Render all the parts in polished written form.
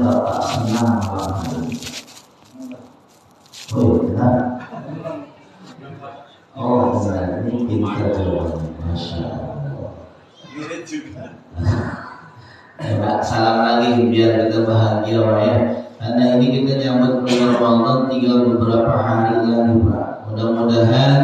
Bapak senang banget. Oh iya, oh benar, ini pintar jawabannya, Masya Allah. Pak, salam lagi biar kita bahagia Pak ya. Karena ini kita nyambut bulan Ramadan tinggal beberapa hari lagi Pak. Mudah-mudahan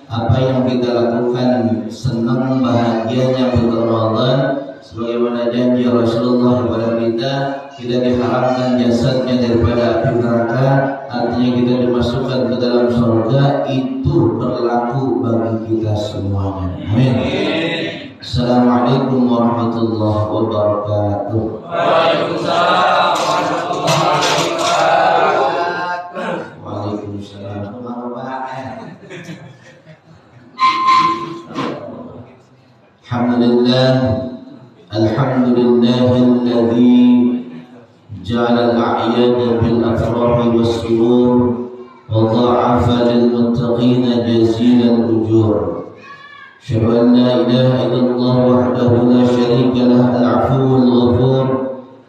apa yang kita lakukan senang bahagia nyambut Ramadan sebagaimana janji Rasulullah kepada kita diharamkan jasadnya daripada api neraka, artinya kita dimasukkan ke dalam surga, itu berlaku bagi kita semuanya. Amin. Assalamualaikum warahmatullahi wabarakatuh. Waalaikumsalam warahmatullahi wabarakatuh. Waalaikumsalam. Alhamdulillah, alhamdulillahilladzi ja'ala al-a'yada bil afrahi was surur wa dha'afa lil muttaqina jazilal ujur. Asyhadu an la ilaha illallah wahdahu la syarika lah al-'afuwwul ghafur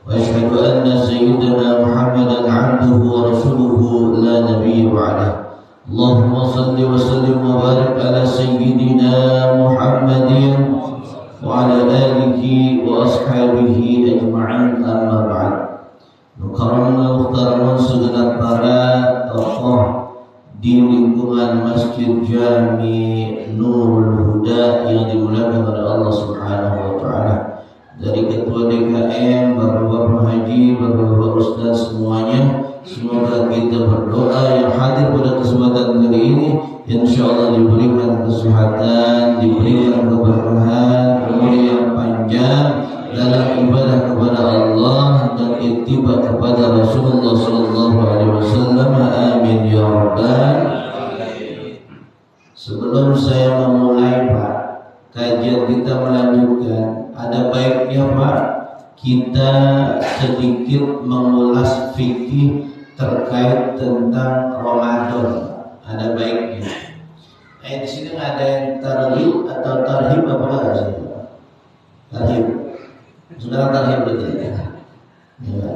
wa asyhadu anna sayyidana Muhammadan 'abduhu wa rasuluhu la nabiyya ba'dahu. Allahumma salli wa sallim wa barik ala sayyidina Muhammadin wa ala alihi wa ashabihi ajma'in, amma ba'd. Mukarraman muhtaraman segenap para tokoh di lingkungan Masjid Jami Nurul Huda yang dimuliakan oleh Allah Subhanahu wa taala, dari ketua DKM, Bapak-bapak haji, Bapak-bapak ustaz semuanya, semoga kita berdoa yang hadir pada kesempatan kali ini insyaallah diberikan kesehatan, diberikan keberkahan, umur yang panjang dalam ibadah kepada Allah dan ittiba kepada Rasulullah sallallahu alaihi wasallam. Amin ya rabbal alamin. Sebelum saya memulai Pak, kajian kita melanjutkan, ada baiknya Pak kita sedikit mengulas fikih terkait tentang Ramadan. Ada baiknya. Di sini nggak ada yang tarhib atau tarhib apa nggak sih? Tarhib. Sudah tarhib betul ya.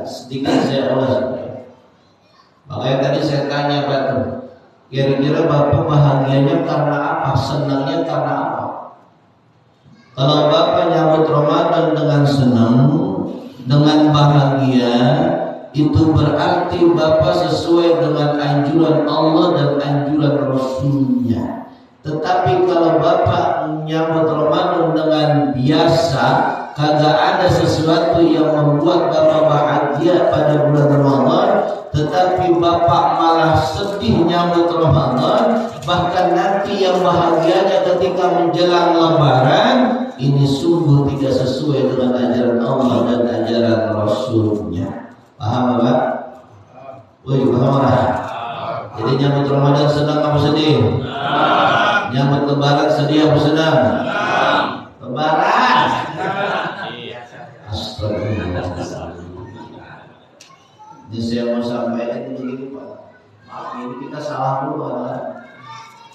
Sedikit saya ulas. Makanya tadi saya tanya Pak, kira-kira Bapak bahagianya karena apa? Senangnya karena apa? Kalau Bapak nyambut Ramadan dengan senang, dengan bahagia, itu berarti Bapak sesuai dengan anjuran Allah dan anjuran Rasulnya. Tetapi kalau Bapak menyambut Ramadan dengan biasa, kagak ada sesuatu yang membuat Bapak bahagia pada bulan Ramadan, tetapi Bapak malah sedih nyambut Ramadan, bahkan nanti yang bahagianya ketika menjelang Lebaran, ini sungguh tidak sesuai dengan ajaran Allah dan ajaran Rasulnya. Paham Bapak? Woi, paham orang? Jadi nyambut Ramadan senang apa sedih? Nyambut Lebaran sedih apa senang? Lebaran. Astagfirullah. Jadi saya mau sampaikan begini Pak. Maaf ini kita salah dulu Pak.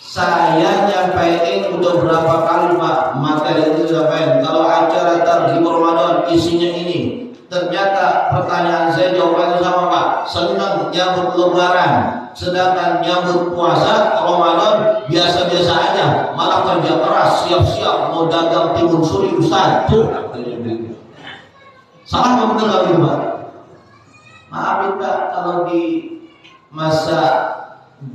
Saya nyampaikan udah berapa kali Pak materi itu sampaikan. Kalau acara tarhib Ramadan isinya ini, ternyata pertanyaan saya jawabannya sama Pak. Senang nyambut Lebaran, sedangkan nyambut puasa Ramadan biasa-biasa aja, malah kerja keras, siap-siap mau dagang timun suri Ustaz. Salah apa betul lagi Pak? Maafin Pak, kalau di masa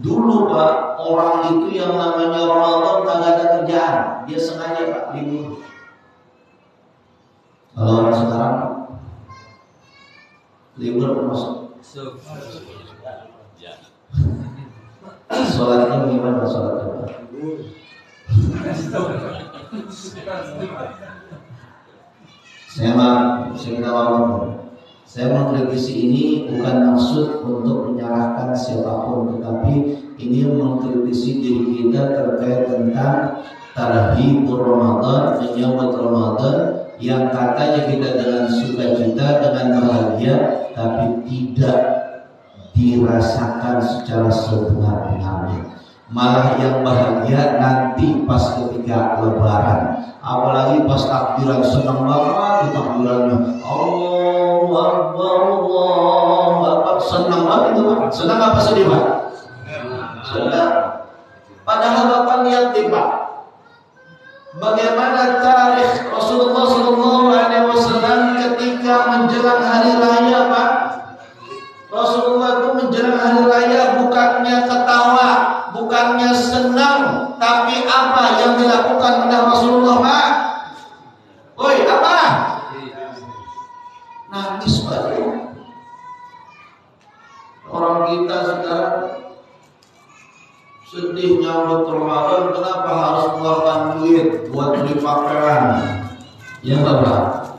dulu Pak, orang itu yang namanya Ramadan kagak ada kerjaan, dia sengaja Pak libur. Kalau orang sekarang libur termasuk sholatnya gimana sholatnya Pak? Saya minta maaf. Saya mengkritisi ini bukan maksud untuk menyalahkan siapapun, tetapi ini mengkritisi diri kita terkait tentang tarhib Ramadan, menyambut Ramadan yang katanya kita dengan sukacita, dengan bahagia, tapi tidak dirasakan secara sebenar-benarnya. Malah yang bahagia nanti pas ketika Lebaran, apalagi pas takbiran senang banget takbirannya. Allah Allahu Akbar. Senang banget itu Pak. Senang apa sedih Pak? Senang. Padahal Bapak lihat nih Pak, bagaimana tarikh Rasulullah SAW ketika menjelang hari raya Pak. Rasulullah itu menjelang hari raya bukannya ketawa, bukannya senang, tapi apa yang dilakukan oleh Rasulullah Pak? Woi, apa? Nangis Pak. Orang kita sekarang sedih nyambut Ramadan, kenapa harus mengeluarkan duit buat beli pakaian? Ya Bapak,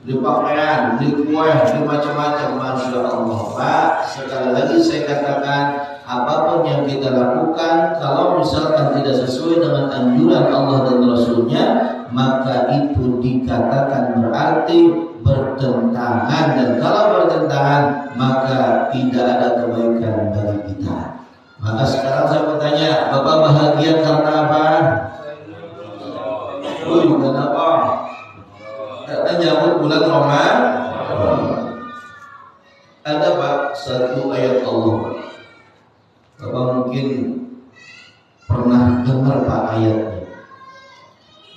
beli pakaian, beli kue, beli macam-macam. Masya Allah Pak, sekali lagi saya katakan, apapun yang kita lakukan, kalau misalkan tidak sesuai dengan anjuran Allah dan Rasulnya, maka itu dikatakan berarti bertentangan, dan kalau bertentangan maka tidak ada kebaikan bagi kita. Maka sekarang saya bertanya, Bapak bahagia karena apa? Bukan apa? Karena nyambut bulan Ramadan. Ada Pak satu ayat Allah. Bapak mungkin pernah dengar Pak ayatnya.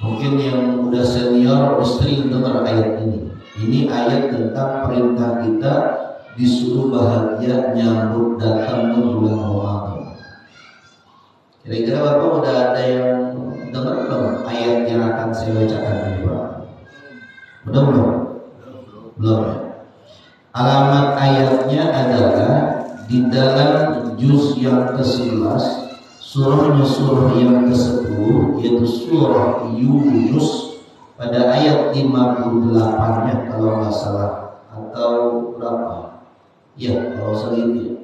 Mungkin yang udah senior sering dengar ayat ini. Ini ayat tentang perintah kita disuruh bahagia nyambut datang ke bulan Ramadan. Kira-kira Bapak udah ada yang dengar belum ayat yang akan saya bacakan ini Pak? Belum? Belum ya? Alamat ayatnya adalah di dalam juz yang ke-11, surahnya surah yang ke-10, yaitu surah Yunus pada ayat 58-nya kalau nggak salah, atau berapa? Ya, kalau segitu ya.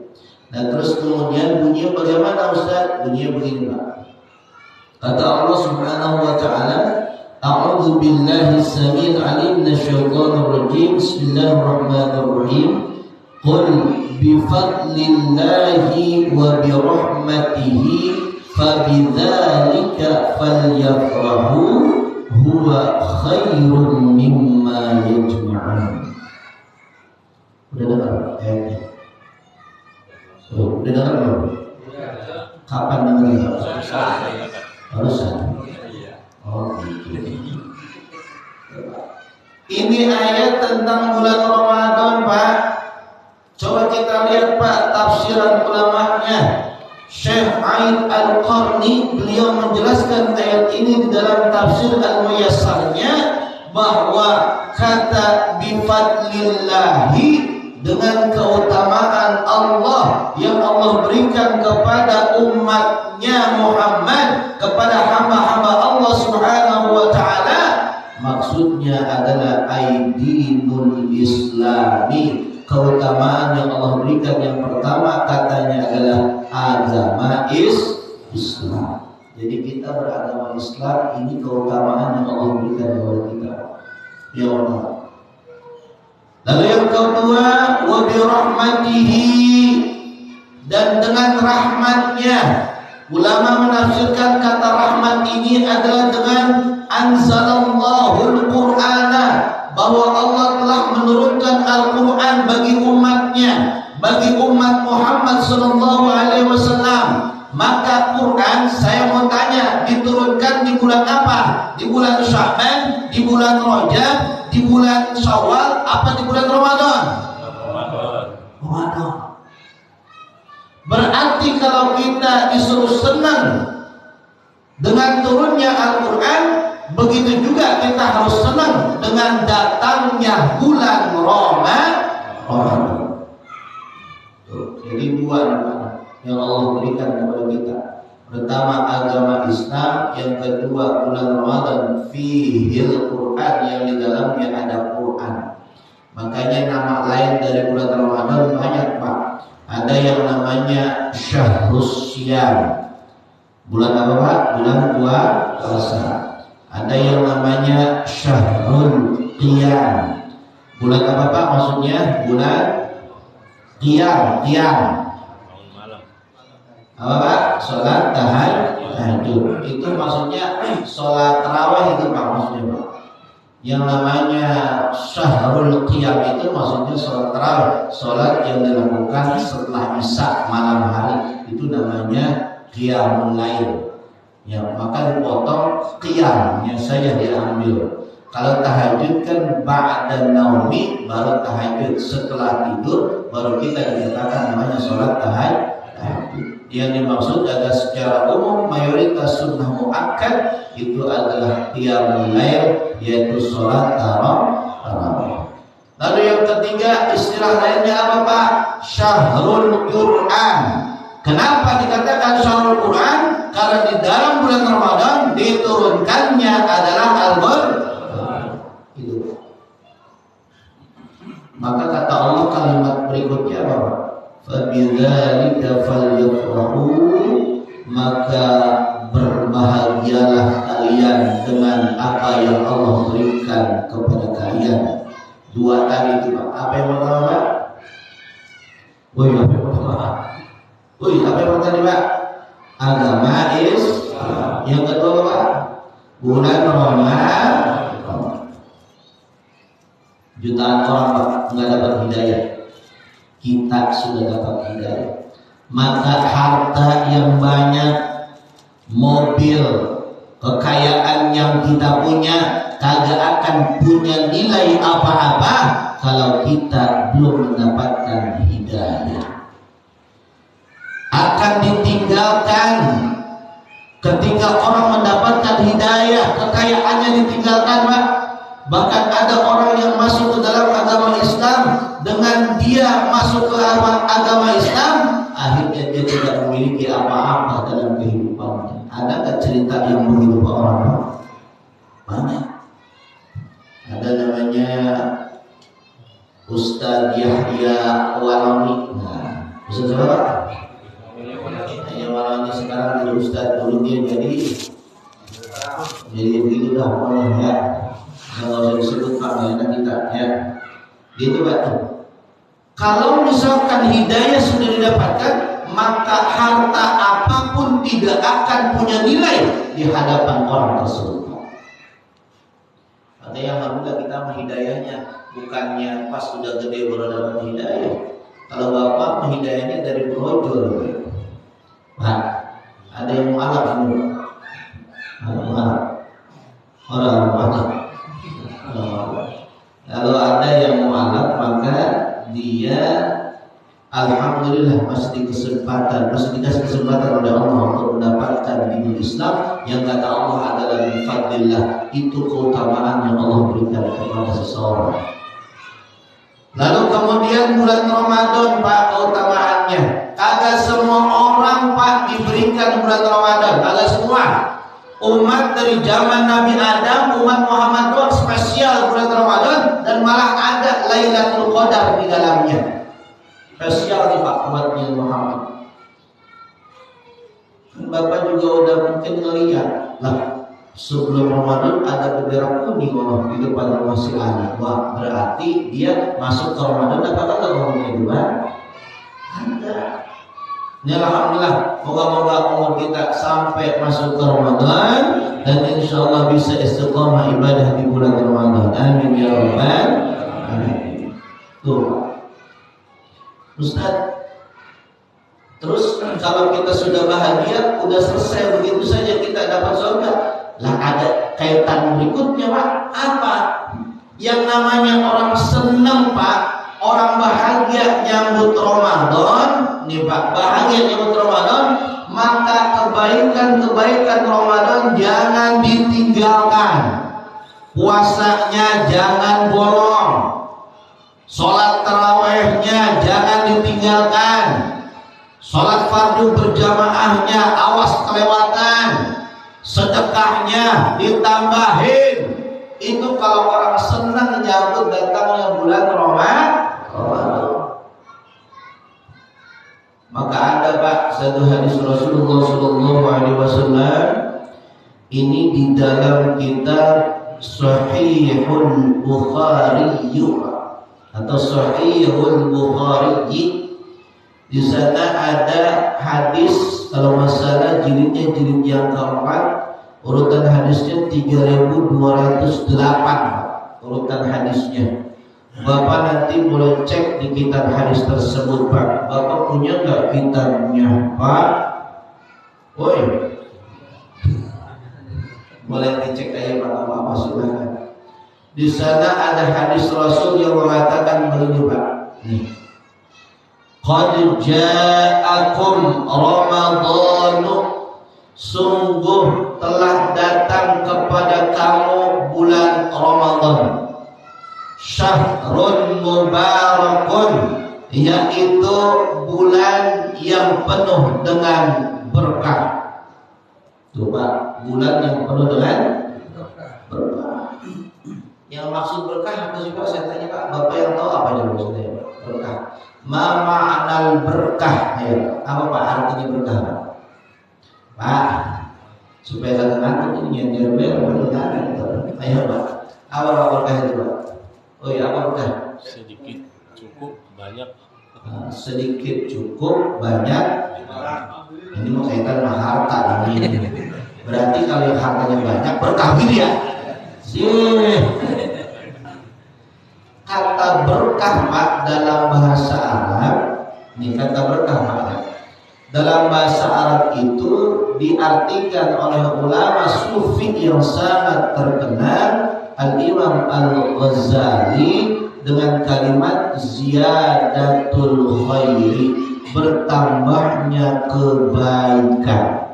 Nah terus kemudian bunyinya bagaimana Ustaz? Bunyinya begini Pak. Kata Allah Subhanahu wa taala, A'udzu billahi as-sami'il 'alim minasyaitonir rajim. Bismillahirrahmanirrahim. Qul bi fadlillahi wa bi rahmatihi fabidzalika falyafrahu huwa khairum mimma yajma'un. Udah dengar ayatnya? Udah dengar belum? Kapan dengarnya? Barusan. Oh gitu. Ini ayat tentang bulan Ramadan Pak. Coba kita lihat Pak tafsiran ulamanya. Syekh Aid Al-Qarni beliau menjelaskan ayat ini di dalam tafsir Al-Muyassarnya, bahwa kata bifadlillahi dengan keutamaan Allah yang Allah berikan kepada umatnya Muhammad, kepada hamba-hamba Allah Subhanahu wa ta'ala, maksudnya adalah aidinul islami. Keutamaan yang Allah berikan yang pertama katanya adalah agama Islam. Jadi kita beragama Islam, ini keutamaan yang Allah berikan kepada kita. Ya Allah. Lalu yang kedua, wa bi rahmatihi, dan dengan rahmatnya. Ulama menafsirkan kata rahmat ini adalah dengan anzalallahul qur'ana, bahwa Allah telah menurunkan Al-Quran bagi umatnya, bagi umat Muhammad sallallahu alaihi wasallam. Maka Quran, saya mau tanya, diturunkan di bulan apa? Di bulan Sya'ban, di bulan Rajab, di bulan Syawal, apa di bulan Ramadan? Ramadan. Berarti kalau kita disuruh senang dengan turunnya Al-Quran, begitu juga kita harus senang dengan datangnya bulan Ramadan. Jadi dua yang Allah berikan kepada kita. Pertama agama Islam, yang kedua bulan Ramadan fihil Quran, yang di dalamnya ada Quran. Makanya nama lain dari bulan Ramadan banyak Pak. Ada yang namanya Syahrus Syiyam. Bulan apa Pak? Bulan puasa. Ada yang namanya Syahrul Qiyam. Bulan apa Pak maksudnya? Bulan Qiyam. Apa Pak? Sholat tahajud. Itu maksudnya sholat tarawih itu Pak maksudnya Pak. Yang namanya syahrul qiyam itu maksudnya sholat tarawih, sholat yang dilakukan setelah isya malam hari, itu namanya qiyamul lail. Ya, maka dipotong qiyamnya saja diambil. Kalau tahajud kan ba'da naumi, baru tahajud, setelah tidur baru kita dikatakan namanya sholat tahajud. Yang dimaksud adalah secara umum mayoritas sunnah muakkad itu adalah qiyamul lail, yaitu sholat tarawih. Lalu yang ketiga, istilah lainnya apa Pak? Syahrul Quran. Kenapa dikatakan syahrul Quran? Karena di dalam bulan Ramadan diturunkannya adalah Al-Qur'an. Maka kata Allah kalimat berikutnya apa? Fabidzalika falyafrahu, maka berbahagialah kalian dengan apa yang Allah berikan kepada kalian. Dua tadi itu Pak. Apa yang pertama Pak? Apa yang pertama Pak? Agama Islam. Yang kedua Pak? Bulan Ramadan. Jutaan orang Pak nggak dapat hidayah, kita sudah dapat hidayah. Maka harta yang banyak, mobil, kekayaan yang kita punya kagak akan punya nilai apa-apa kalau kita belum mendapatkan hidayah. Akan ditinggalkan ketika orang mendapatkan hidayah, kekayaannya ditinggalkan Pak. Bahkan ada orang yang masuk ke dalam agama Islam, dengan dia masuk ke agama Islam, akhirnya dia tidak memiliki apa-apa dalam kehidupannya. Ada nggak cerita yang begitu Pak orang? Banyak. Ada namanya Ustadz Yahya Walami. Nah, Ustadz siapa? Yahya Walami sekarang jadi Ustadz, dulu dia jadi begitu dah pokoknya ya. Kalau disebut panggilan kita ya, gitu Pak. Kalau misalkan hidayah sudah didapatkan, maka harta apapun tidak akan punya nilai di hadapan orang tersebut. Artinya alhamdulillah kita menghidayahnya, bukannya pas sudah gede baru dapat hidayah. Kalau bapak menghidayahnya dari brojol, Pak. Ada yang mualaf ini, orang. Kalau ada yang mualaf, maka dia alhamdulillah masih dikasih kesempatan oleh Allah untuk mendapatkan dinul Islam yang kata Allah adalah min fadlillah. Itu keutamaan yang Allah berikan kepada seseorang. Lalu kemudian bulan Ramadan Pak, keutamaannya kagak semua orang Pak diberikan bulan Ramadan, kagak semua. Umat dari zaman Nabi Adam, umat Muhammad doang spesial bulan Ramadan, dan malah ada Lailatul Qadar di dalamnya. Spesial nih Pak umat Muhammad. Bapak juga udah mungkin ngelihat lah, sebelum Ramadan ada bendera kuning di depan rumah si anak. Wah, berarti dia masuk ke Ramadan apa kagak ngomongnya dua? Ada. Ini alhamdulillah, moga-moga umur kita sampai masuk ke Ramadan dan insya Allah bisa istiqomah ibadah di bulan Ramadan. Amin ya rabbal alamin. Tuh, Ustaz. Terus kalau kita sudah bahagia, udah selesai begitu saja kita dapat surga. Lah ada kaitan berikutnya Pak. Apa? Yang namanya orang senang Pak, orang bahagia nyambut Ramadan. Nih Pak, bahagia nyambut Ramadan, maka kebaikan-kebaikan Ramadan jangan ditinggalkan. Puasanya jangan bolong, sholat tarawihnya jangan ditinggalkan, sholat fardu berjamaahnya awas kelewatan, sedekahnya ditambahin. Itu kalau orang senang nyambut datangnya bulan Ramadan. Maka ada Pak satu hadis Rasulullah SAW, ini di dalam kitab Sahihul Bukhari atau Sahihul Bukhari. Di sana ada hadis, kalau masalah jilidnya jilid yang keempat, urutan hadisnya 3208. urutan hadisnya. Bapak nanti boleh cek di kitab hadis tersebut, Pak. Bapak punya nggak kitabnya, Pak? Woi, boleh dicek aja Pak, apa silakan. Di sana ada hadis Rasul yang mengatakan begini, Pak. Nih. Qad ja'akum Ramadhanu, sungguh telah datang kepada kamu bulan Ramadan. Syahrun mubarakun, yaitu bulan yang penuh dengan berkah. Tuh Pak, bulan yang penuh dengan berkah. Yang maksud berkah apa sih Pak? Saya tanya Pak, Bapak yang tahu apa yang maksudnya berkah? Ma ma'anal berkah? Ayo, apa Pak artinya berkah Pak? Pak, supaya gak ngantuk ini yang jawabnya ayo Pak, apa berkah itu Pak? Oh iya, apa berkah? Sedikit cukup banyak. Sedikit cukup banyak. Ini mau kaitan sama harta ini. Berarti kalau yang hartanya banyak berkah gitu ya. Sih. Kata berkah Pak dalam bahasa Arab, ini kata berkah Pak. Dalam bahasa Arab itu diartikan oleh ulama sufi yang sangat terkenal, Al-Imam Al-Ghazali, dengan kalimat ziyadatul khairi, bertambahnya kebaikan.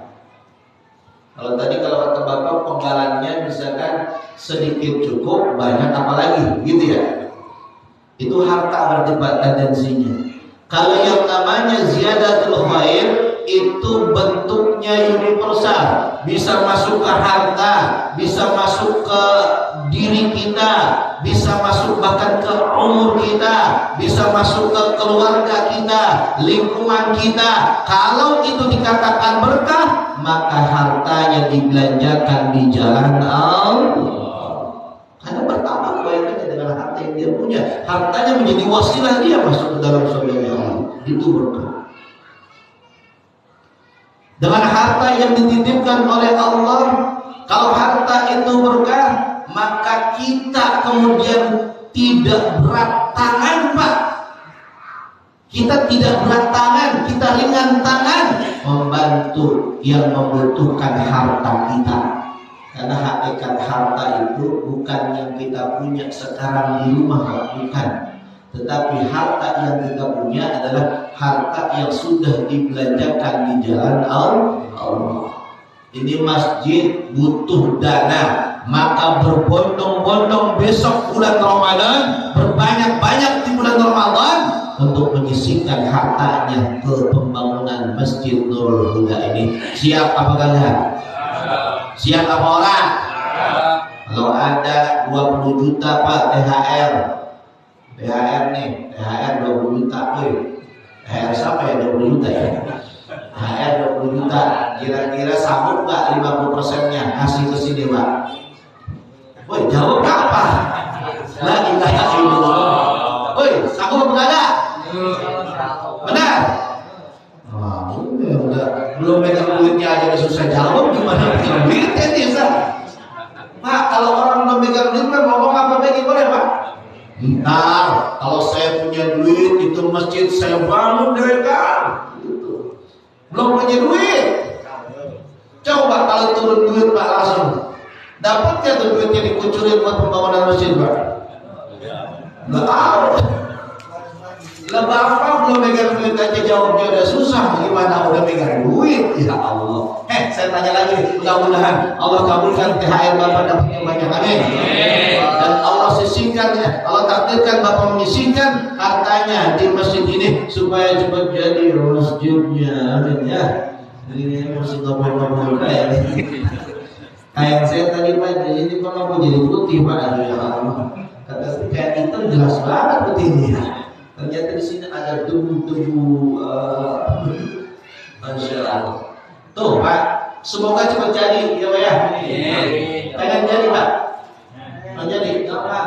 Kalau tadi kalau kata Bapak penggalannya misalkan sedikit cukup, banyak apalagi gitu ya. Itu harta berarti Pak tendensinya. Kalau yang namanya ziyadatul khair itu bentuknya universal, bisa masuk ke harta, bisa masuk ke diri kita, bisa masuk bahkan ke umur kita, bisa masuk ke keluarga kita, lingkungan kita. Kalau itu dikatakan berkah, maka hartanya dibelanjakan di jalan Allah. Karena bertambah kebaikannya dengan harta yang dia punya. Hartanya menjadi wasilah dia masuk ke dalam surga Allah. Itu berkah. Dengan harta yang dititipkan oleh Allah, kalau harta itu berkah, maka kita kemudian tidak berat tangan Pak. Kita tidak berat tangan, kita ringan tangan membantu yang membutuhkan harta kita. Karena hakikat harta itu bukan yang kita punya sekarang di rumah, bukan. Tetapi harta yang kita punya adalah harta yang sudah dibelanjakan di jalan Allah. Ini masjid butuh dana, maka berbondong-bondong besok bulan Ramadan, berbanyak-banyak di bulan Ramadan untuk menyisihkan hartanya ke pembangunan Masjid Nurul Huda ini. Siap apa kalian? Siap apa orang? Kalau ada 20 juta Pak THR nih, THR 20 juta, THR siapa ya 20 juta ya? THR 20 juta, kira-kira sanggup gak 50%-nya kasih ke sini Pak? Woi, jawab apa? La ilaha illallah. Woi, sanggup apa enggak? Benar? Wah, udah belum megang duitnya aja udah susah jawab, gimana megang duitnya nih Ustaz? Pak, kalau orang belum megang duit ngomong apa lagi boleh Pak? Ntar kalau saya punya duit itu masjid saya bangun dekat. Belum punya duit. Coba kalau turun duit Pak langsung dapat ya tuh duitnya dikucurin buat pembangunan masjid Pak? Nggak tahu. Lah Bapak belum megang duit aja jawabnya udah susah, gimana udah megang duit? Ya Allah. Saya tanya lagi, mudah-mudahan Allah kabulkan THR Bapak dapatnya banyak, amin. Dan Allah sisihkan ya, Allah takdirkan Bapak menyisihkan hartanya di masjid ini supaya cepat jadi masjidnya, amin ya. Ini masih ngomong-ngomong kayak kayak saya tadi Pak, ini kok mau jadi putih Pak? Ya Allah. Kata kayak itu jelas banget putihnya. Ternyata di sini ada debu-debu. Masya Allah. Tuh Pak, semoga cepat jadi ya Pak ya. Pengen jadi Pak. Pengen jadi. Apa?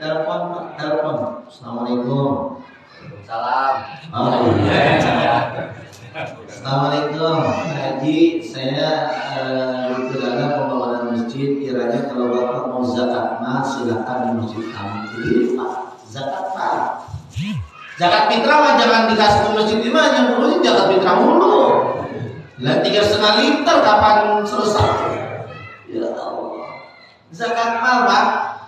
Telepon Pak, telepon. Assalamualaikum. Salam. Oh iya. Assalamualaikum Haji, saya itu adalah pembangunan masjid, kiranya kalau Bapak mau zakat mal silakan di masjid kami. Jadi Pak, zakat mal. Zakat fitrah mah jangan dikasih ke masjid ini mah, yang perlu zakat fitrah mulu. Lah 3,5 liter kapan selesai? Ya Allah. Zakat mal Pak,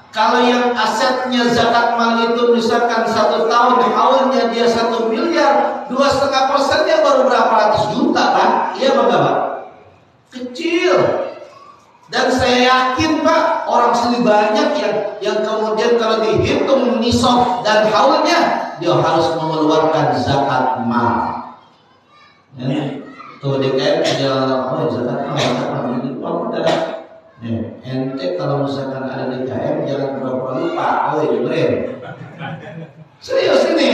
kalau yang asetnya zakat mal itu misalkan 1 tahun haulnya dia 1 miliar, 2,5% dia baru berapa ratus juta Pak? Iya Pak Bapak? Kecil. Dan saya yakin Pak, orang sini banyak yang kemudian kalau dihitung nisab dan haulnya, dia harus mengeluarkan zakat mal. Ya. Tuh DKM jalan zakat mal ini uang udah. Nih, ente kalau misalkan ada DKM jangan pura-pura lupa. Oh iya bener. Serius ini,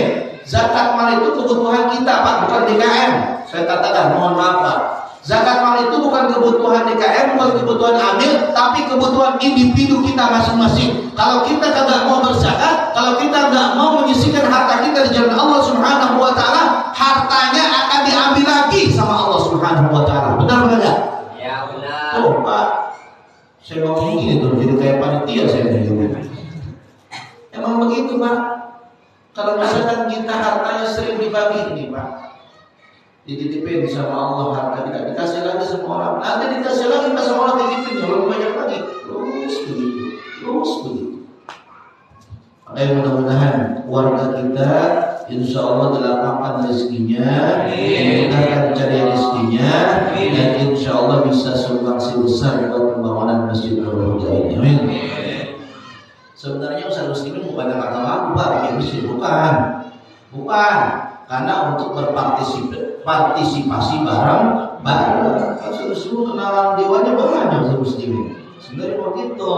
zakat mal itu kebutuhan kita Pak, bukan DKM. Saya katakan, mohon maaf Pak. Zakat mal itu bukan kebutuhan DKM, bukan kebutuhan amil, tapi kebutuhan individu kita masing-masing. Kalau kita kagak mau berzakat, kalau kita nggak mau menyisihkan harta kita di jalan Allah Subhanahu Wa Taala, hartanya akan diambil lagi sama Allah Subhanahu Wa Taala. Benar enggak? Ya benar. Oh Pak, saya ngomong gini tuh, jadi kayak panitia saya nih. Emang begitu Pak. Kalau misalkan kita hartanya sering dibagi nih Pak, dititipin sama Allah harta kita, dikasih lagi sama orang, nanti dikasih lagi sama orang titipin yang lebih banyak lagi, terus begitu. Makanya mudah-mudahan warga kita insya Allah dilapangkan rezekinya, dimudahkan cari rezekinya, dan insya Allah bisa sumbangsi besar buat pembangunan Masjid Nurul Huda ini. Amin. Sebenarnya Ustaz Muslimin bukan kata Pak bikin masjid, bukan, karena untuk berpartisipasi bareng-bareng. Suruh kenalan dewannya banyak Ustaz Muslimin. Sebenarnya begitu.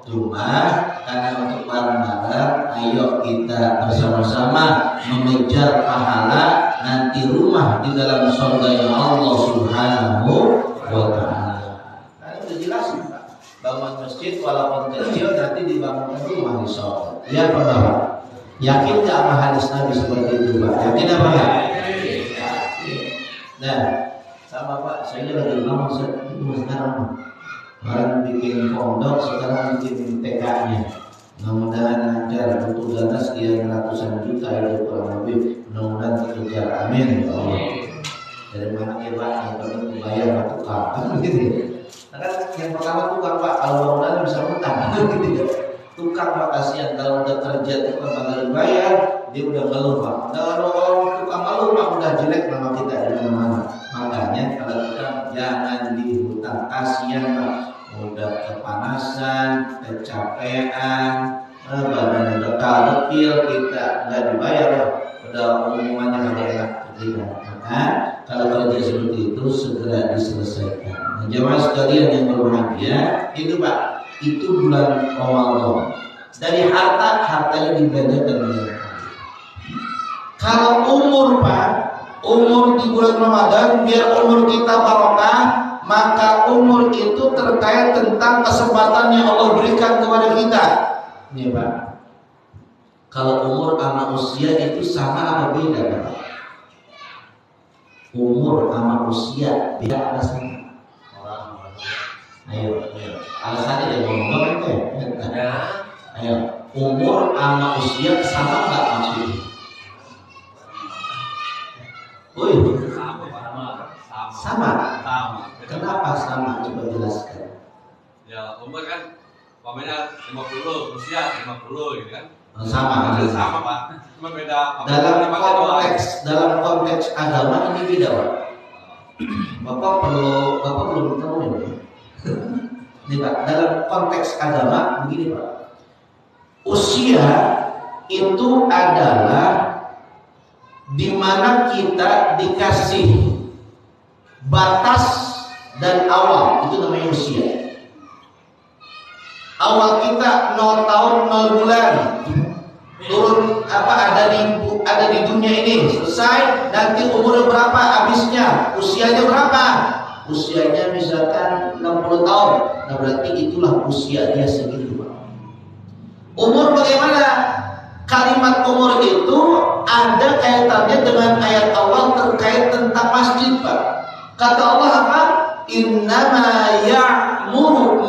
Cuma karena untuk bareng-bareng, ayo kita bersama-sama mengejar pahala nanti rumah di dalam surga Allah Subhanahu Wa Taala. Nah, itu jelas Pak. Bangun masjid walaupun kecil nanti dibangunkan rumah di surga. Ya Pak Bapak. Yakin gak sama hadis Nabi seperti itu Pak? Yakin apa enggak? Nah, sama Pak, saya lagi ngomong sekarang. Kemarin bikin pondok, sekarang bikin TK-nya. Mudah-mudahan lancar, butuh dana sekian ratusan juta itu kurang lebih. Mudah-mudahan terkejar, amin ya Allah. Dari mana ya Pak? Yang penting bayar atau tukang gitu. Nah kan yang pertama tukang Pak, kalau bangunan bisa utang gitu. Tukang Pak kasihan kalau udah kerja tukang bakal dibayar, dia udah ngeluh Pak. Kalau orang tukang ngeluh Pak udah jelek nama kita di mana-mana. Makanya kalau tukang jangan dihutang, kasihan Pak. Udah kepanasan, kecapean, badan udah kecil, kita nggak dibayar Pak. Udah umumannya nggak enak gitu. Nah, kalau kerja seperti itu segera diselesaikan. Nah, jemaah sekalian yang berbahagia, itu Pak. Itu bulan Ramadan. Dari hartanya dibedakan. Kalau umur Pak, umur di bulan Ramadan biar umur kita barokah, maka umur itu terkait tentang kesempatan yang Allah berikan kepada kita. Ini Pak. Kalau umur sama usia itu sama apa beda Pak? Umur sama usia beda apa sama? Ayo. Alasannya dia ngomong kan? Ayo, umur sama usia sama nggak maksudnya? Woi, sama. Kenapa sama? Coba jelaskan. Ya, umur kan umpamanya 50, usia 50 gitu kan? Sama. Sama Pak. Cuma beda. Dalam konteks agama ini beda Pak. Bapak belum tahu ini. Nih Pak, dalam konteks agama begini Pak. Usia itu adalah di mana kita dikasih batas dan awal, itu namanya usia. Awal kita 0 tahun 0 bulan, turun ada di dunia ini, selesai, nanti umurnya berapa habisnya, usianya berapa? Usianya misalkan 60 tahun, nah berarti itulah usia dia segitu Pak. Umur bagaimana? Kalimat umur itu ada kaitannya dengan ayat Allah terkait tentang masjid Pak. Kata Allah apa? Innama ya'muru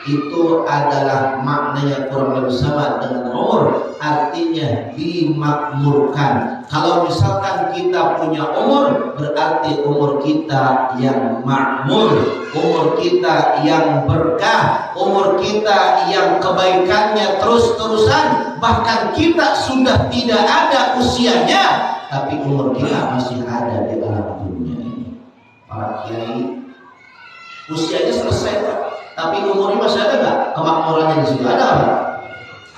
itu adalah maknanya kurang lebih sama dengan umur, artinya dimakmurkan. Kalau misalkan kita punya umur, berarti umur kita yang makmur, umur kita yang berkah, umur kita yang kebaikannya terus-terusan. Bahkan kita sudah tidak ada usianya, tapi umur kita masih ada di alam dunia ini. Para kiai usianya selesai, Pak, tapi umurnya masih ada nggak? Kemakmurannya di situ ada apa?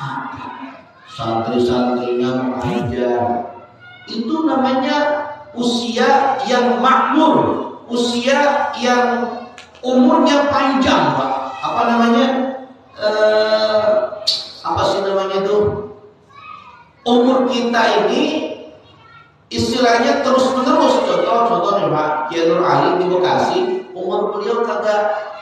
Ada. Santri-santrinya panjang. Itu namanya usia yang makmur, usia yang umurnya panjang, Pak. Apa namanya? Apa sih namanya itu? Umur kita ini istilahnya terus menerus. Contohnya Pak Kiai Nur Ali di Bekasi, umur beliau kagak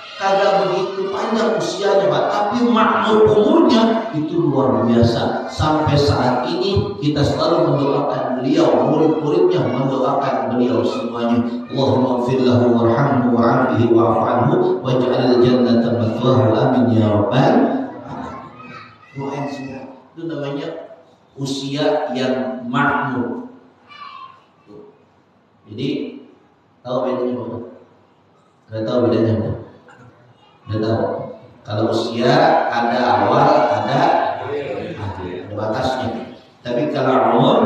begitu panjang usianya, Pak, tapi makmur umurnya itu luar biasa. Sampai saat ini kita selalu mendoakan beliau, murid-muridnya mendoakan beliau semuanya. Allahumma ighfir lahu warhamhu wa'afihi wa'fu anhu waj'alil jannata mathwahu, amin ya rabbal alamin. Itu namanya usia yang makmur. Jadi tahu bedanya apa? Gak tahu bedanya apa? Gak tahu. Kalau usia ada awal, ada batasnya. Tapi kalau umur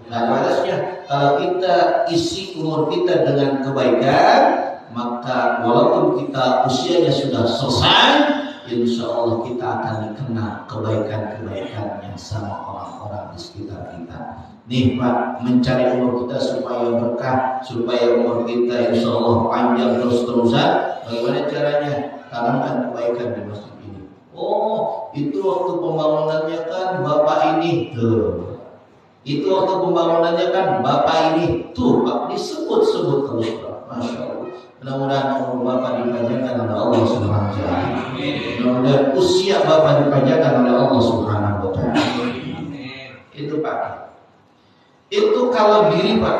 nggak ada batasnya. Kalau kita isi umur kita dengan kebaikan, maka walaupun kita usianya sudah selesai, insya Allah kita akan dikenal kebaikan-kebaikannya sama orang-orang di sekitar kita. Nih Pak, mencari umur kita supaya berkah, supaya umur kita insya Allah panjang terus-terusan. Bagaimana caranya? Tanamkan kebaikan di masjid ini. Oh, itu waktu pembangunannya kan Bapak ini tuh. Itu waktu pembangunannya kan Bapak ini tuh, Pak, disebut-sebut terus, Pak. Masya Allah. Mudah-mudahan umur Bapak dipanjangkan oleh Allah Subhanahu wa taala. Mudah-mudahan usia Bapak dipanjangkan oleh Allah Subhanahu wa taala. Itu Pak. Itu kalau diri, Pak.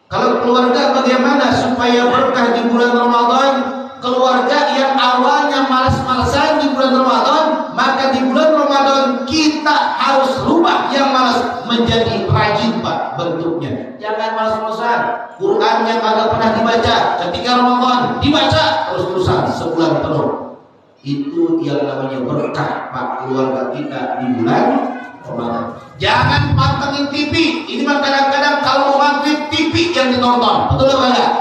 Kalau keluarga bagaimana supaya berkah di bulan Ramadan? Keluarga yang awalnya malas-malasan di bulan Ramadan, maka di bulan Ramadan kita harus rubah yang malas menjadi rajin, Pak, bentuknya. Jangan malas-malasan. Quran yang agak pernah dibaca ketika Ramadan dibaca terus-terusan sebulan penuh. Itu yang namanya berkah, Pak, keluarga kita di bulan Ramadan. Jangan pantengin TV. Ini mah kadang-kadang kalau maghrib TV yang ditonton. Betul apa enggak?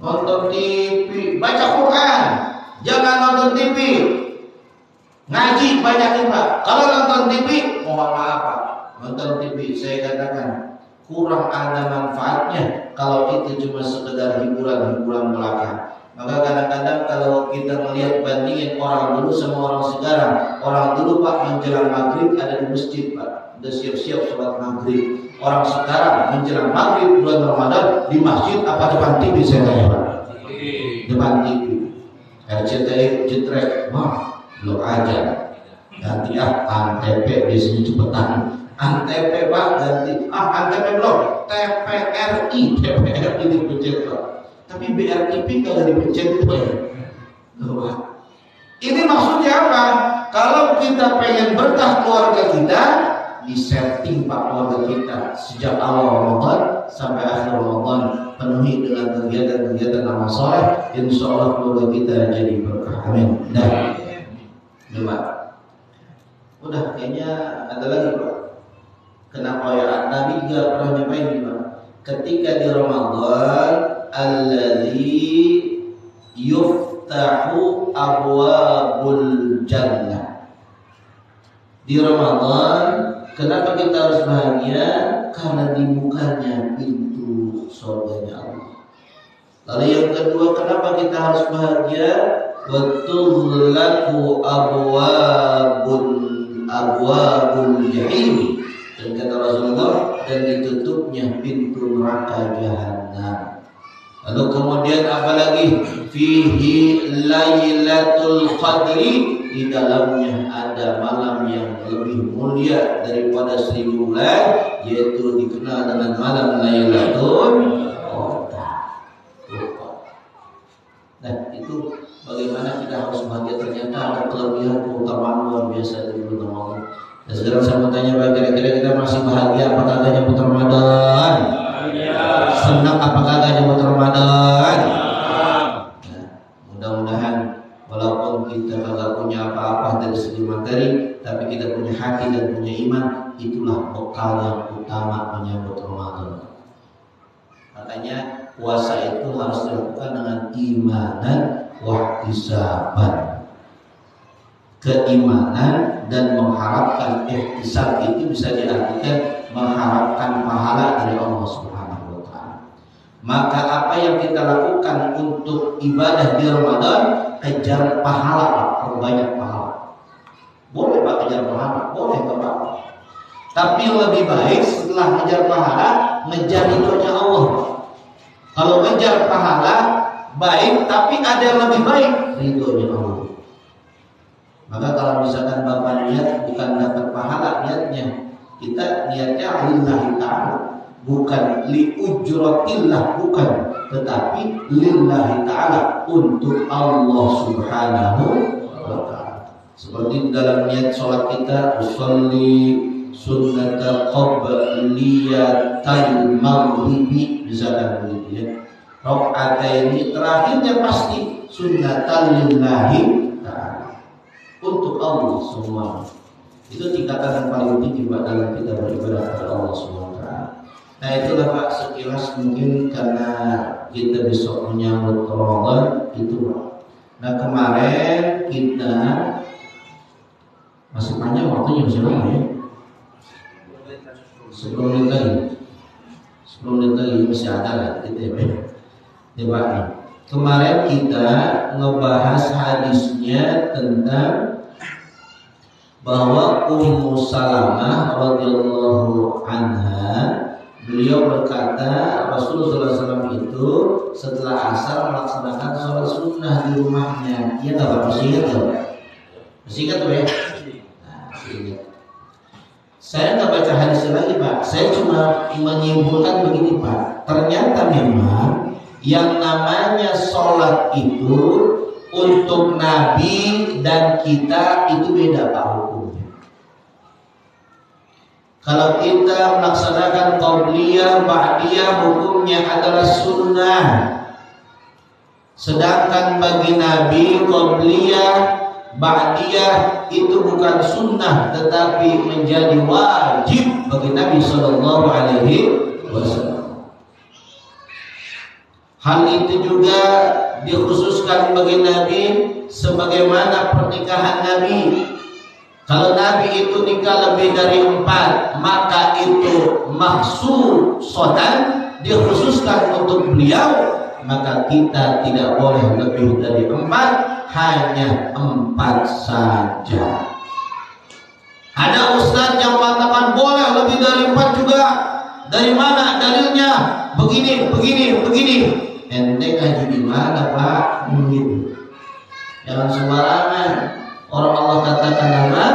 Nonton TV, baca Quran. Jangan nonton TV. Ngaji banyakin, Pak. Kalau nonton TV, mohon maaf, Pak, nonton TV saya katakan kurang ada manfaatnya kalau itu cuma sekedar hiburan-hiburan belaka. Maka kadang-kadang kalau kita melihat bandingin orang dulu sama orang sekarang, orang dulu, Pak, menjelang maghrib ada di masjid, Pak, udah siap-siap sholat maghrib. Orang sekarang menjelang maghrib bulan Ramadan di masjid apa depan TV, saya tanya, Pak? Depan TV. RCTI jetrek, mah belum aja. Ganti Antv di sini cepetan. Antv, Pak, ganti. Antv belum. TVRI dipencet, Pak. Tapi BRTP kalau dipencet itu ya. Ini maksudnya apa? Kalau kita pengen berkah keluarga kita, disetting, Pak, keluarga kita sejak awal Ramadan sampai akhir Ramadan, penuhi dengan kegiatan-kegiatan amal soleh. Insya Allah keluarga kita jadi berkah. Amin. Dah. Coba. Udah, kayaknya ada lagi, Pak. Kenapa ya? Nabi juga pernah nyampain gimana? Ketika di Ramadan, alladzi yuftahu abwabul jannah. Di Ramadan, kenapa kita harus bahagia? Karena dibukanya pintu surganya Allah. Lalu yang kedua, kenapa kita harus bahagia? Watughlaqu abwabul jahim. Dan kata Rasulullah, dan ditutupnya pintu neraka jahanam. Lalu kemudian apalagi? Fihi lailatul qadri. Di dalamnya ada malam yang lebih mulia daripada 1000 bulan, yaitu dikenal dengan malam Lailatul Qadar. Nah, itu bagaimana kita harus bahagia. Ternyata ada kelebihan keutamaan luar biasa di bulan Ramadan. Dan sekarang saya mau tanya, kira-kira kita masih bahagia apakah ada nyebut Ramadan? Senang apakah ada nyebut Ramadan? Nah, mudah-mudahan walaupun kita tidak punya apa-apa dari segi materi, tapi kita punya hati dan punya iman, itulah bekal yang utama menyambut Ramadan. Makanya puasa itu harus dilakukan dengan iman dan wahtisaban. Keimanan dan mengharapkan ihtisab itu bisa diartikan mengharapkan pahala dari Allah Subhanahu wa taala. Maka apa yang kita lakukan untuk ibadah di Ramadan, kejar pahala, Pak, perbanyak pahala. Boleh Pak kejar pahala, boleh Pak. Tapi yang lebih baik setelah kejar pahala, ngejar ridhonya Allah. Kalau ngejar pahala baik, tapi ada yang lebih baik, ridhonya Allah. Maka kalau misalkan Bapak niat bukan dapat pahala niatnya, kita niatnya lillahi ta'ala, bukan li ujratillah, bukan, tetapi lillahi ta'ala, untuk Allah Subhanahu wa ta'ala. Seperti dalam niat sholat kita, usolli sunnata qabliyatal maghribi, misalkan begitu ya. Rakaataini terakhirnya pasti sunnatan lillahi ta'ala, untuk Allah semua. Itu tingkatan yang paling tinggi Pak dalam kita beribadah kepada Allah SWT. Nah itulah Pak sekilas mungkin karena kita besok menyambut Ramadan itu Pak. Nah kemarin kita masih panjang waktunya, masih lama ya. 10 menit lagi masih ada lah gitu ya Pak. Ya Pak, kemarin kita ngebahas hadisnya tentang bahwa Ummu Salamah radhiyallahu anha, beliau berkata Rasulullah SAW itu setelah asar melaksanakan sholat sunnah di rumahnya. Iya nggak Pak? Masih ingat ya? Masih ingat tuh ya? Nah, masih ingat. Saya nggak baca hadisnya lagi Pak. Saya cuma menyimpulkan begini Pak. Ternyata memang yang namanya sholat itu untuk Nabi dan kita itu beda Pak hukumnya. Kalau kita melaksanakan qabliyah, ba'diyah, hukumnya adalah sunnah. Sedangkan bagi Nabi qabliyah, ba'diyah itu bukan sunnah, tetapi menjadi wajib bagi Nabi Sallallahu Alaihi Wasallam. Hal itu juga dikhususkan bagi Nabi sebagaimana pernikahan Nabi. Kalau Nabi itu nikah lebih dari 4, maka itu makhsusan, dikhususkan untuk beliau. Maka kita tidak boleh lebih dari 4, hanya 4 saja. Ada ustaz yang mengatakan boleh lebih dari 4 juga. Dari mana dalilnya? Begini. Ente ngaji di mana Pak? Begitu. Jangan sembarangan. Orang Allah katakan apa?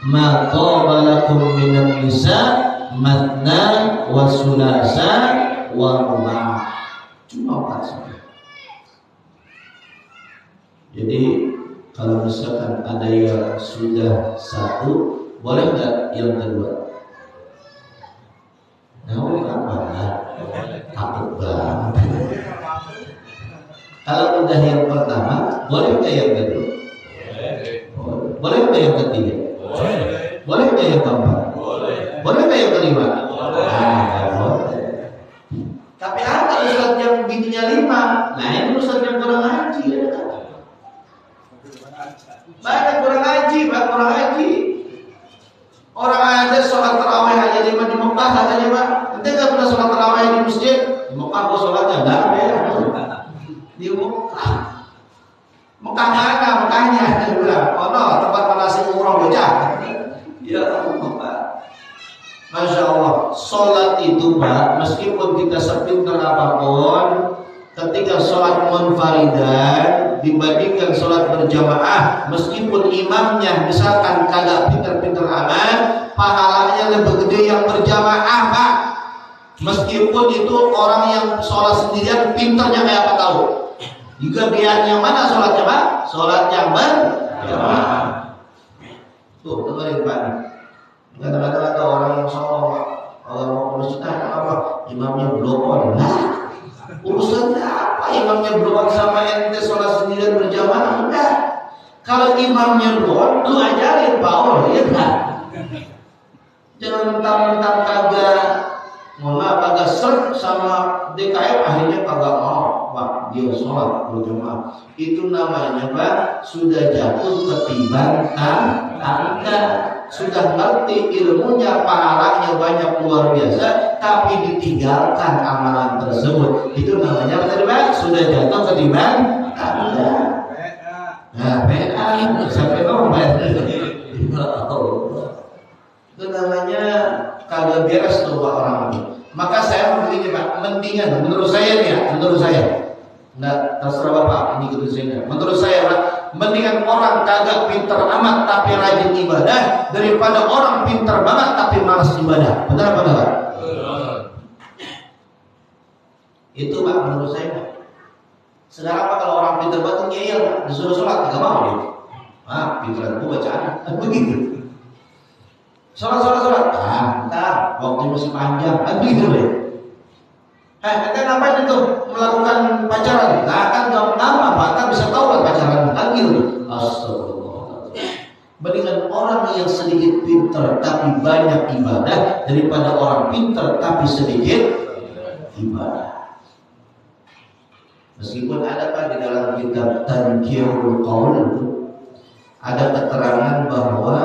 Ma qabalakum minan nisa matna wa sulasa wa ruba'. Cuma 4 saja. Jadi kalau misalkan ada yang sudah 1, boleh nggak yang kedua? Nah, apa? Takut banget. Kalau udah yang pertama, boleh nggak yang kedua? Boleh nggak yang ketiga? Boleh nggak yang keempat? Boleh nggak yang kelima? Boleh. Tapi ada ustaz yang bininya 5. Nah ini ustaz yang kurang ngaji ya kan? Banyak kurang ngaji. Orang ada sholat tarawih aja di Mekah katanya Pak. Ente nggak pernah sholat tarawih di masjid? Di Mekah gua sholatnya nggak ada ya. Di Mekah. Mekah mana? Mekahnya? Dia bilang, oh no, tempat manasik umroh bocah. Ya Allah Pak. Masya Allah, sholat itu Pak, meskipun kita sepintar apapun, ketika sholat munfaridan dibandingkan sholat berjamaah, meskipun imamnya misalkan kagak pintar-pintar aman, pahalanya lebih gede yang berjamaah Pak. Meskipun itu orang yang sholat sendirian pintarnya kayak apa tahu? Juga dia yang mana sholatnya Pak? Sholat yang berjamaah. Tuh, dengerin Pak. Kadang-kadang ada orang yang sombong Pak. Orang mau ke masjid apa? Imamnya blokon. Nah, urusannya apa? Imamnya blokon sama ente sholat sendirian berjamaah? Enggak. Kalau imamnya blokon, lu ajarin Paul, ya enggak? Jangan mentang-mentang kagak, mohon maaf, kagak serp sama DKM akhirnya kagak mau Pak dia sholat berjamaah. Itu namanya Pak sudah jatuh ketiban tangga, sudah ngerti ilmunya, pahalanya banyak luar biasa, tapi ditinggalkan amalan tersebut. Itu namanya apa tadi Pak? Sudah jatuh ketiban tangga. Nah, PA sampai nomor. Itu namanya kagak beres tuh Pak orang itu. Maka saya begini Pak, mendingan menurut saya nih ya, menurut saya, nggak terserah Bapak ini keputusannya. Menurut saya Pak, mendingan orang kagak pinter amat tapi rajin ibadah daripada orang pinter banget tapi malas ibadah. Benar apa enggak? Itu Pak menurut saya Pak. Sekarang Pak kalau orang pinter banget ngeyel Pak, disuruh sholat nggak mau dia. Ah, pinteran gua bacaan, begitu. Sholat. Ntar waktu masih panjang, kan begitu deh. Ente ngapain itu melakukan pacaran? Nah kan gak lama Pak, kan bisa tahu kan pacaran, kan gitu. Astagfirullah. Mendingan orang yang sedikit pinter tapi banyak ibadah daripada orang pinter tapi sedikit ibadah. Meskipun ada Pak di dalam kitab Tadhkirul Qaul ada keterangan bahwa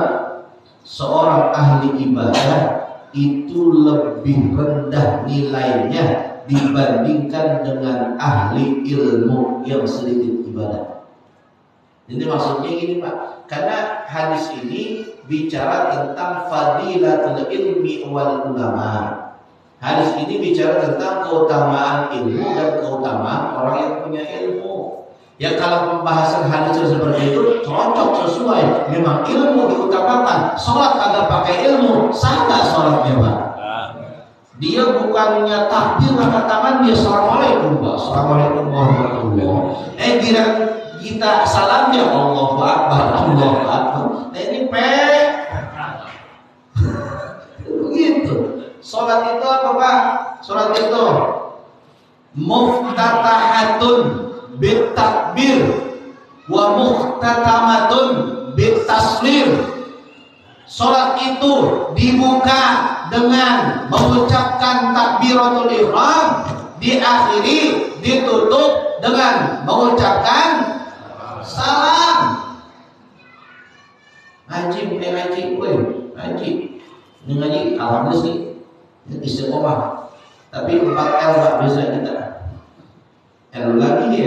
seorang ahli ibadah itu lebih rendah nilainya dibandingkan dengan ahli ilmu yang sedikit ibadah. Jadi maksudnya gini Pak, karena hadis ini bicara tentang fadilatul ilmi wal ulama. Hadis ini bicara tentang keutamaan ilmu dan keutamaan orang yang punya ilmu. Ya kalau pembahasan hadis seperti itu cocok sesuai. Memang ilmu diutamakan. Sholat kagak pakai ilmu, sah nggak sholatnya Pak? Dia bukannya takbir angkat tangan, dia assalamualaikum Pak. Assalamualaikum warahmatullah. Kira kita salamnya Allahu Akbar, Allahu Akbar. Nah ini begitu. Sholat itu apa Pak? Sholat itu muftatahatun bitakbir wa muhtatamatun bitaslim. Salat itu dibuka dengan mengucapkan takbiratul ihram, diakhiri ditutup dengan mengucapkan salam. Ngaji alhamdulillah sih istiqomah. Tapi 4L Pak bisa kita. L lagi.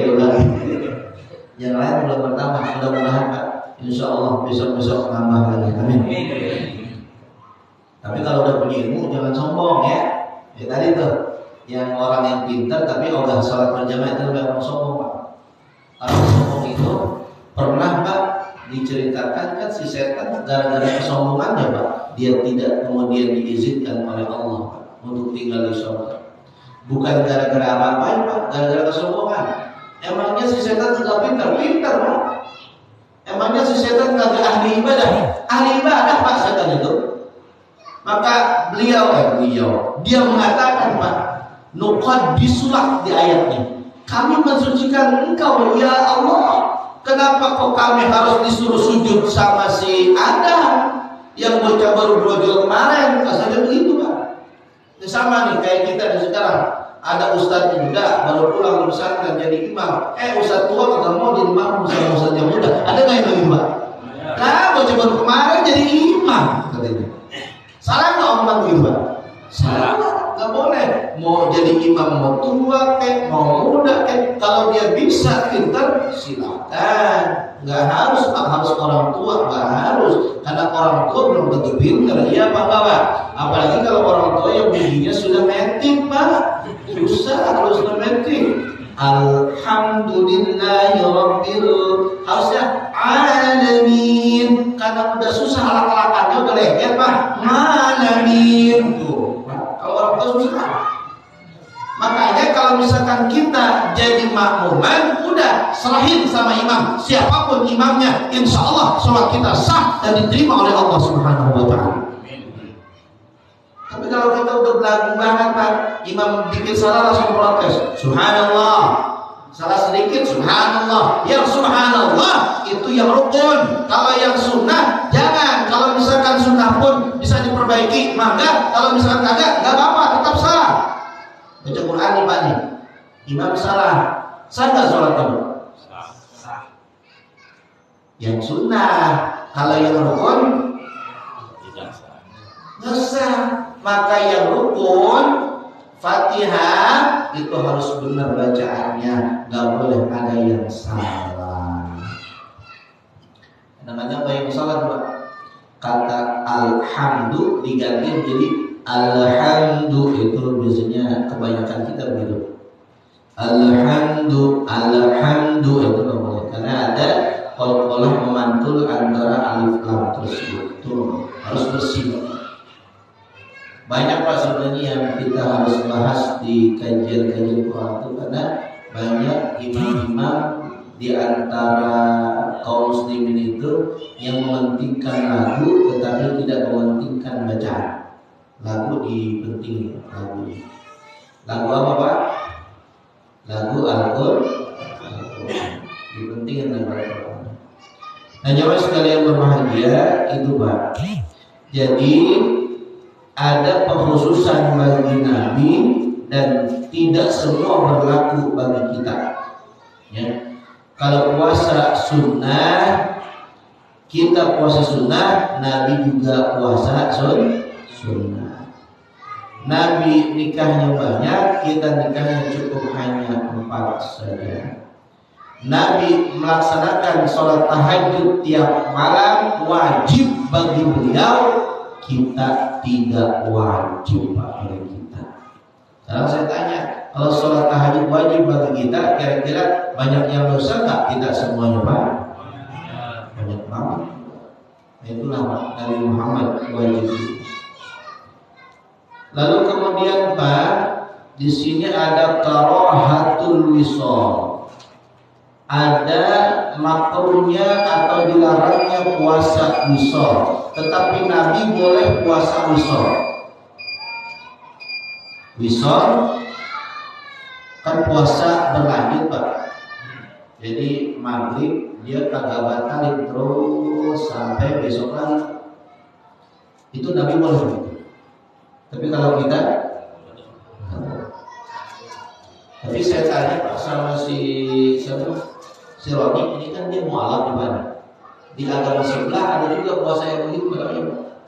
Yang lain belum bertambah, mudah-mudahan Pak. Insya Allah besok-besok nambah lagi. Amin. Tapi kalau udah punya ilmu jangan sombong ya. Ya tadi tuh, yang orang yang pintar tapi udah sholat berjamaah itu memang sombong Pak. Kalau sombong itu pernah Pak diceritakan kan si setan gara-gara kesombongannya Pak, dia tidak kemudian diizinkan oleh Allah Pak untuk tinggal di surga. Bukan gara-gara apa-apa Pak, gara-gara kesombongan. Emangnya si setan tidak pintar Pak? Emangnya si setan tidak ahli ibadah? Ahli ibadah Pak setan itu. Maka beliau dia mengatakan Pak, nuqaddisulah di ayatnya. Kami mensucikan engkau ya Allah. Kenapa kok kami harus disuruh sujud sama si Adam yang bocah baru brojol kemarin? Kasarnya begitu Pak. Ini sama nih kayak kita di sekarang. Ada ustadz muda baru pulang dari pesantren jadi imam. Ustadz tua kagak mau jadi imam sama ustadz yang muda. Ada nggak yang begitu Pak? Nah, bocah baru kemarin jadi imam katanya. Salah nggak omongan begitu Pak? Salah, nggak boleh. Mau jadi imam mau tua mau muda kalau dia bisa pintar silakan. Nggak harus Pak, harus orang tua nggak harus. Karena orang tua belum tentu pintar. Iya Pak Bapak. Apalagi kalau orang tua yang bijinya sudah metik Pak. Susah kalau sudah metik. Alhamdulillahi Rabbil harusnya alamin. Karena udah susah alak-alakannya udah lengket Pak. Alamin tuh. Kalau orang tua susah. Makanya kalau misalkan kita jadi makmuman, udah serahin sama imam. Siapapun imamnya, insya Allah sholat kita sah dan diterima oleh Allah Subhanahu wa Ta'ala. Tapi kalau kita udah belagu banget Pak, imam dikit salah langsung protes, subhanallah. Salah sedikit, subhanallah. Yang subhanallah itu yang rukun. Kalau yang sunnah jangan. Kalau misalkan sunnah pun bisa diperbaiki, maka kalau misalkan kagak, nggak apa-apa, tetap salah. Baca Quran nih Pak nih, imam salah, sah nggak sholat kamu? Sah. Yang sunnah, kalau yang rukun Tidak sah. nggak sah. Maka yang rukun Fatihah itu harus benar bacaannya, nggak boleh ada yang salah. Namanya apa yang salah Pak? Kata alhamdu diganti jadi alhamdu, itu biasanya kebanyakan kita begitu. Alhamdu itu nggak boleh karena ada qalqalah memantul antara alif lam tersebut. Itu harus bersih. Banyak Pak sebenarnya yang kita harus bahas di kajian-kajian Quran itu, karena banyak imam-imam di antara kaum muslimin itu yang mementingkan lagu tetapi tidak mementingkan bacaan. Lagu dipentingin, lagu apa Pak? Lagu Al-Qur'an dipentingin lagu Al-Qur'an. Nah jamaah sekalian berbahagia itu Pak. Jadi ada pengkhususan bagi Nabi dan tidak semua berlaku bagi kita. Ya. Kalau puasa sunnah, kita puasa sunnah, Nabi juga puasa sunnah. Nabi nikahnya banyak, kita nikahnya cukup hanya 4 saja. Nabi melaksanakan sholat tahajud tiap malam, wajib bagi beliau. Kita tidak wajib bagi kita. Sekarang saya tanya, kalau sholat tahajud wajib bagi kita, kira-kira banyak yang dosa nggak? Tidak semuanya Pak. Banyak banget. Itulah Nabi Muhammad wajib. Lalu kemudian Pak, di sini ada karahatul wisal. Ada makruhnya atau dilarangnya puasa wisal, tetapi Nabi boleh puasa wisal. Wisal kan puasa berlanjut Pak. Jadi maghrib dia kagak batalin terus sampai besok lagi. Itu Nabi boleh begitu. Tapi kalau kita, tapi saya tanya Pak sama si Roni, ini kan dia mualaf di mana? Di agama sebelah ada juga puasa yang begitu Pak.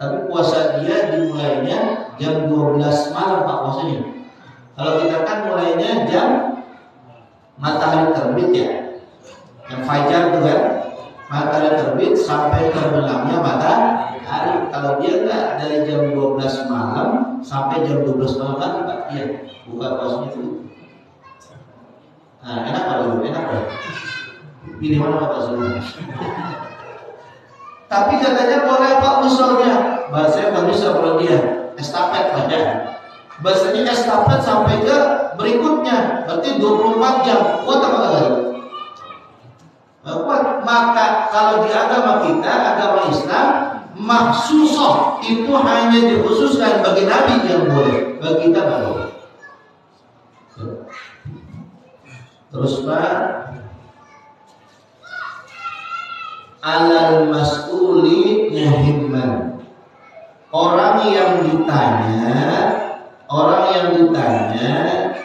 Tapi puasa dia dimulainya jam 12 malam Pak puasanya. Kalau kita kan mulainya jam matahari terbit ya, yang fajar itu kan, matahari terbit sampai terbenamnya matahari. Kalau dia enggak, dari jam 12 malam sampai jam 12 malam lagi Pak. Iya, buka puasanya itu. Nah, enak Pak dulu, enak Pak. Pilih mana Pak sebenarnya? Tapi katanya boleh Pak usulnya. Bahasanya nggak bisa kalau dia estafet Pak ya. Bahasanya estafet sampai ke berikutnya, berarti 24 jam. Kuat apa enggak? Kuat. Maka kalau di agama kita, agama Islam, maksusoh itu hanya dikhususkan bagi Nabi yang boleh, bagi kita nggak boleh. Terus Pak, alal mas'uli muhimman. Orang yang ditanya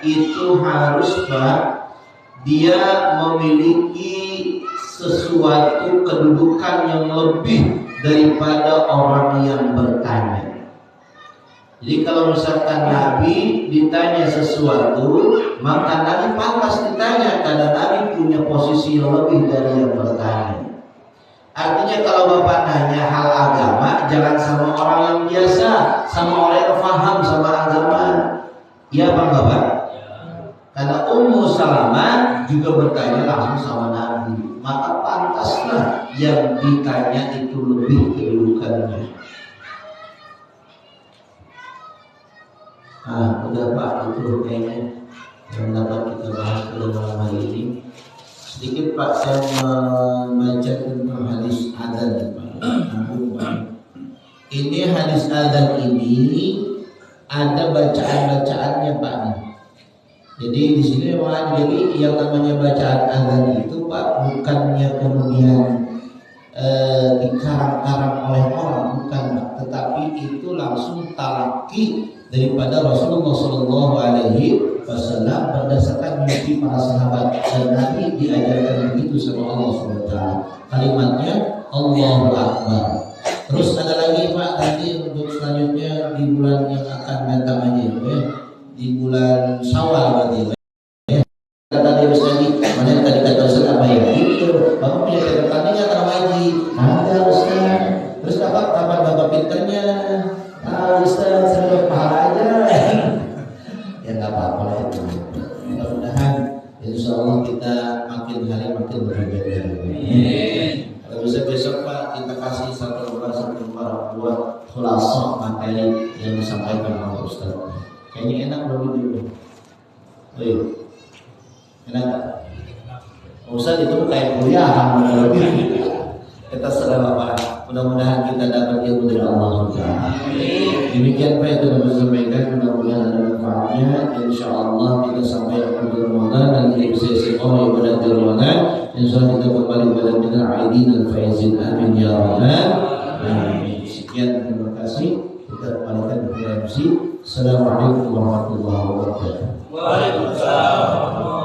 itu harus Pak, dia memiliki sesuatu kedudukan yang lebih daripada orang yang bertanya. Jadi kalau misalkan Nabi ditanya sesuatu, maka Nabi pantas ditanya karena Nabi punya posisi yang lebih dari yang bertanya. Artinya kalau Bapak nanya hal agama, jangan sama orang yang biasa, sama orang yang paham sama agama. Iya Pak Bapak? Karena Ummu Salamah juga bertanya langsung sama Nabi, maka pantaslah yang ditanya itu lebih kedudukannya. Udah Pak, itu kayaknya yang dapat kita bahas pada malam hari ini. Sedikit Pak, saya membaca tentang hadis adzan Pak. Ini hadis adzan ini ada bacaan-bacaannya Pak. Jadi di sini memang jadi yang namanya bacaan adzan itu Pak bukannya kemudian dikarang-karang oleh orang, bukan Pak, tetapi itu langsung talaki daripada Rasulullah Shallallahu Alaihi Wasallam berdasarkan mimpi para sahabat, dan Nabi diajarkan begitu sama Allah SWT. Kalimatnya Allahu Akbar. Terus ada lagi Pak nanti untuk selanjutnya di bulan yang akan datang aja ya, di bulan Syawal berarti ya. Kata dia tadi, mana tadi kata Ustaz apa ya? Itu Bapak punya catatannya nggak tahu haji? Ada Ustaz. Terus kapan Bapak pinternya? Ustaz, saya pahala aja. Ya nggak apa-apa lah itu. Mudah-mudahan insya Allah kita makin hari makin berbeda. Kalau bisa besok Pak kita kasih satu lembar buat khulasah materi yang disampaikan oleh Ustaz. Kayaknya enak belum itu? Oh iya. Enak tak? Ustaz itu kayak kuliah. Kita sedang Pak. Mudah-mudahan kita dapat ilmu dari Allah SWT. Demikian Pak itu dapat disampaikan. Mudah-mudahan ada manfaatnya. Insya Allah kita sampai akhir Ramadan dan kita bisa istiqomah ibadah di Ramadan. Insya Allah kita kembali pada minal aidin dan faizin. Amin ya Rabbal alamin. Sekian, terima kasih. Kita kembalikan kepada MC. Assalamualaikum warahmatullahi wabarakatuh. Waalaikumsalam.